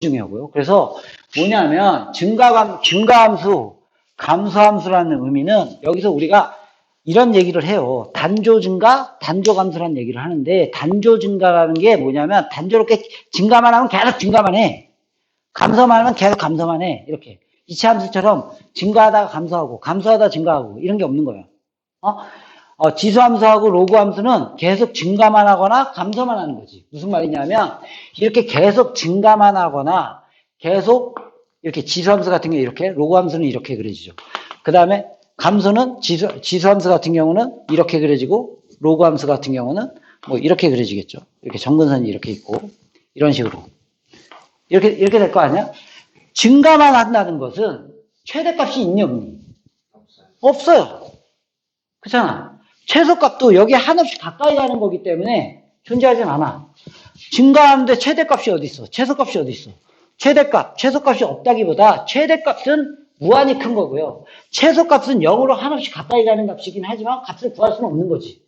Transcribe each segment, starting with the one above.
중요하고요. 그래서 뭐냐면 증가함수, 감소함수라는 의미는 여기서 우리가 이런 얘기를 해요. 단조 증가, 단조 감소라는 얘기를 하는데 단조 증가라는 게 뭐냐면 단조롭게 증가만 하면 계속 증가만 해. 감소만 하면 계속 감소만 해. 이렇게. 이차함수처럼 증가하다가 감소하고 감소하다가 증가하고 이런 게 없는 거예요. 지수함수하고 로그함수는 계속 증가만 하거나 감소만 하는 거지. 무슨 말이냐면 이렇게 계속 증가만 하거나 계속 이렇게 지수함수 같은 경우 이렇게, 로그함수는 이렇게 그려지죠. 그 다음에 감소는 지수함수 같은 경우는 이렇게 그려지고 로그함수 같은 경우는 뭐 이렇게 그려지겠죠. 이렇게 정근선이 이렇게 있고 이런 식으로 이렇게 될 거 아니야? 증가만 한다는 것은 최대값이 있니 없니? 없어요. 그렇잖아. 최소값도 여기 한없이 가까이 가는 거기 때문에 존재하진 않아. 증가하는데 최대값이 어디 있어? 최소값이 어디 있어? 최소값이 없다기보다 최대값은 무한히 큰 거고요. 최소값은 0으로 한없이 가까이 가는 값이긴 하지만 값을 구할 수는 없는 거지.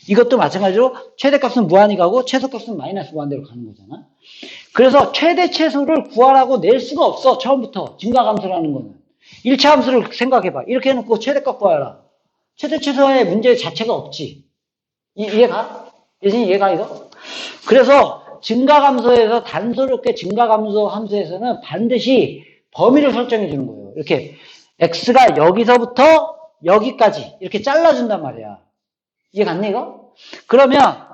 이것도 마찬가지로 최대값은 무한히 가고 최소값은 마이너스 무한대로 가는 거잖아. 그래서 최대 최소를 구하라고 낼 수가 없어. 처음부터 증가감소라는 거는. 1차 함수를 생각해봐. 이렇게 해놓고 최대값 구하라. 최대 최소의 문제 자체가 없지. 이해가? 예진이 이해가 이거? 그래서 증가감소에서 단소롭게 증가감소 함수에서는 반드시 범위를 설정해 주는 거예요. 이렇게 x가 여기서부터 여기까지 이렇게 잘라준단 말이야. 이해 갔니 이거? 그러면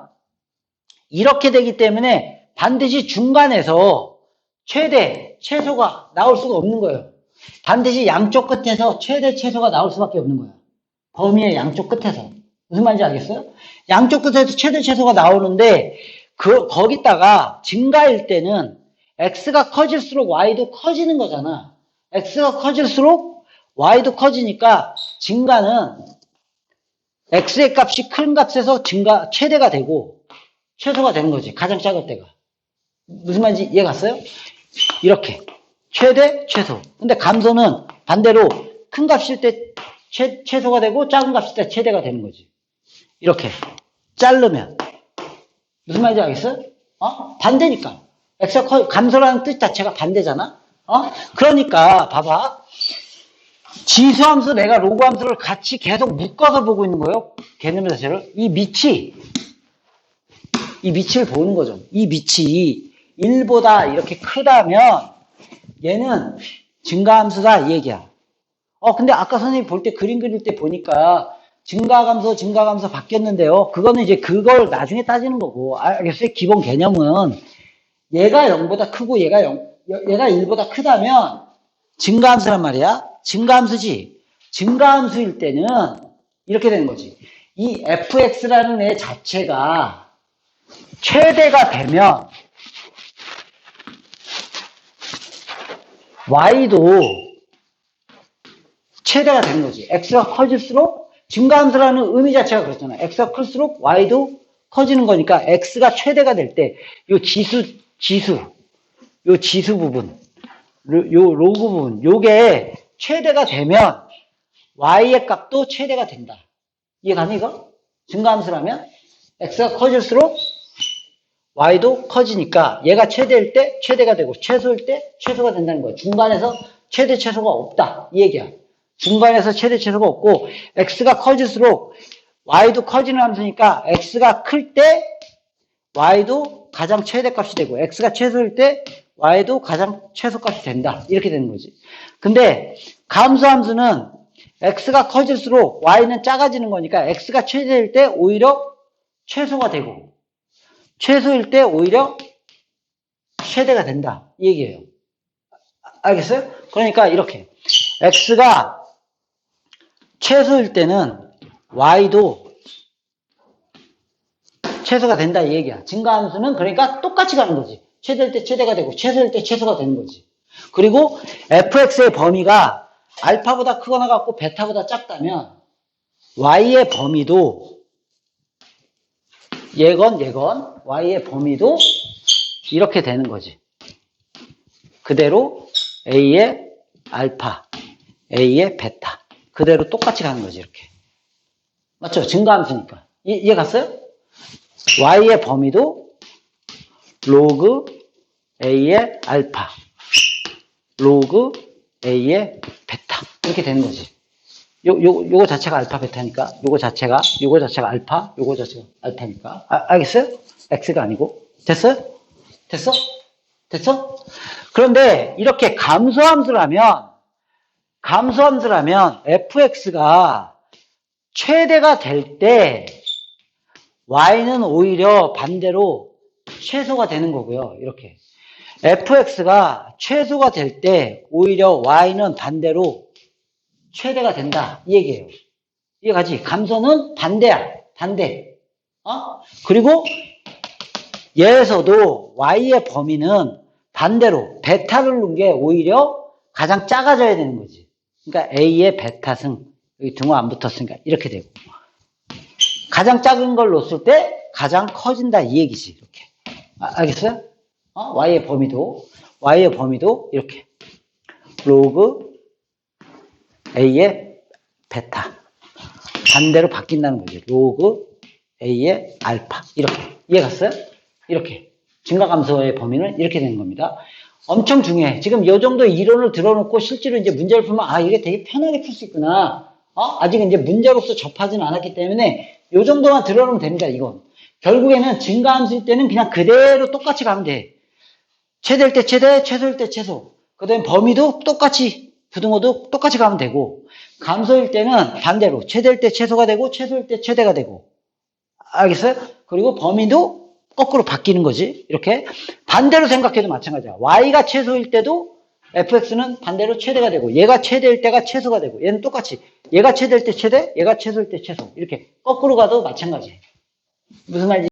이렇게 되기 때문에 반드시 중간에서 최대 최소가 나올 수가 없는 거예요. 반드시 양쪽 끝에서 최대 최소가 나올 수밖에 없는 거예요. 범위의 양쪽 끝에서. 무슨 말인지 알겠어요? 양쪽 끝에서 최대 최소가 나오는데 거기다가 증가일 때는 x가 커질수록 y도 커지는 거잖아. x가 커질수록 y도 커지니까 증가는 x의 값이 큰 값에서 최대가 되고 최소가 되는 거지. 가장 작을 때가. 무슨 말인지 이해 갔어요? 이렇게 최대 최소. 근데 감소는 반대로 큰 값일 때 최소가 되고 작은 값일 때 최대가 되는 거지. 이렇게 자르면 무슨 말인지 알겠어요? 반대니까. x가 감소라는 뜻 자체가 반대잖아. 그러니까 봐봐. 지수함수 내가 로그함수를 같이 계속 묶어서 보고 있는 거예요. 개념 자체를. 이 밑을 보는 거죠. 이 밑이 1보다 이렇게 크다면 얘는 증가함수다 이 얘기야. 근데 아까 선생님 볼 때 그림 그릴 때 보니까 증가감소 바뀌었는데요. 그거는 이제 그걸 나중에 따지는 거고. 알겠어요? 기본 개념은 얘가 0보다 크고 얘가 1보다 크다면 증가함수란 말이야. 증가함수지. 증가함수일 때는 이렇게 되는 거지. 이 fx라는 애 자체가 최대가 되면 y도 최대가 되는 거지. x가 커질수록 증가함수라는 의미 자체가 그렇잖아. x가 클수록 y도 커지는 거니까 x가 최대가 될 때 요 지수 부분, 요 로그 부분, 요게 최대가 되면 y의 값도 최대가 된다. 이해가니 이거? 증가함수라면 x가 커질수록 y도 커지니까 얘가 최대일 때 최대가 되고 최소일 때 최소가 된다는 거야. 중간에서 최대 최소가 없다. 이 얘기야. 중간에서 최대 최소가 없고 x가 커질수록 y도 커지는 함수니까 x가 클 때 y도 가장 최대값이 되고 x가 최소일 때 y도 가장 최소값이 된다. 이렇게 되는 거지. 근데 감소함수는 x가 커질수록 y는 작아지는 거니까 x가 최대일 때 오히려 최소가 되고 최소일 때 오히려 최대가 된다. 이 얘기예요. 알겠어요? 그러니까 이렇게 x가 최소일 때는 y도 최소가 된다 이 얘기야. 증가함수는 그러니까 똑같이 가는 거지. 최대일 때 최대가 되고 최소일 때 최소가 되는 거지. 그리고 fx의 범위가 알파보다 크거나 같고 베타보다 작다면 y의 범위도 얘건 y의 범위도 이렇게 되는 거지. 그대로 a의 알파, a의 베타 그대로 똑같이 가는 거지 이렇게. 맞죠? 증가함수니까. 이해 갔어요? y의 범위도 로그 a의 알파 로그 A의 베타. 이렇게 되는 거지. 요거 자체가 알파 베타니까, 요거 자체가 알파, 요거 자체가 알파니까. 알겠어요? X가 아니고. 됐어요? 됐어? 그런데 이렇게 감소함수라면 fx가 최대가 될 때 y는 오히려 반대로 최소가 되는 거고요. 이렇게. fx가 최소가 될 때 오히려 y는 반대로 최대가 된다. 이 얘기예요. 이해가지? 감소는 반대야. 반대. 그리고 얘에서도 y의 범위는 반대로 베타를 놓은 게 오히려 가장 작아져야 되는 거지. 그러니까 a의 베타승. 여기 등호 안 붙었으니까 이렇게 되고. 가장 작은 걸 놓았을 때 가장 커진다. 이 얘기지. 이렇게. 알겠어요? y의 범위도 이렇게. 로그 a의 베타. 반대로 바뀐다는 거지. 로그 a의 알파. 이렇게. 이해 갔어요? 이렇게. 증가감소의 범위는 이렇게 되는 겁니다. 엄청 중요해. 지금 이 정도 이론을 들어놓고 실제로 이제 문제를 풀면, 이게 되게 편하게 풀 수 있구나. 아직 이제 문제로서 접하지는 않았기 때문에 이 정도만 들어놓으면 됩니다, 이건. 결국에는 증가함수일 때는 그냥 그대로 똑같이 가면 돼. 최대일 때 최대, 최소일 때 최소. 그 다음에 범위도 똑같이, 부등호도 똑같이 가면 되고, 감소일 때는 반대로, 최대일 때 최소가 되고, 최소일 때 최대가 되고. 알겠어요? 그리고 범위도 거꾸로 바뀌는 거지. 이렇게. 반대로 생각해도 마찬가지야. y가 최소일 때도 fx는 반대로 최대가 되고, 얘가 최대일 때가 최소가 되고, 얘는 똑같이. 얘가 최대일 때 최대, 얘가 최소일 때 최소. 이렇게 거꾸로 가도 마찬가지. 무슨 말인지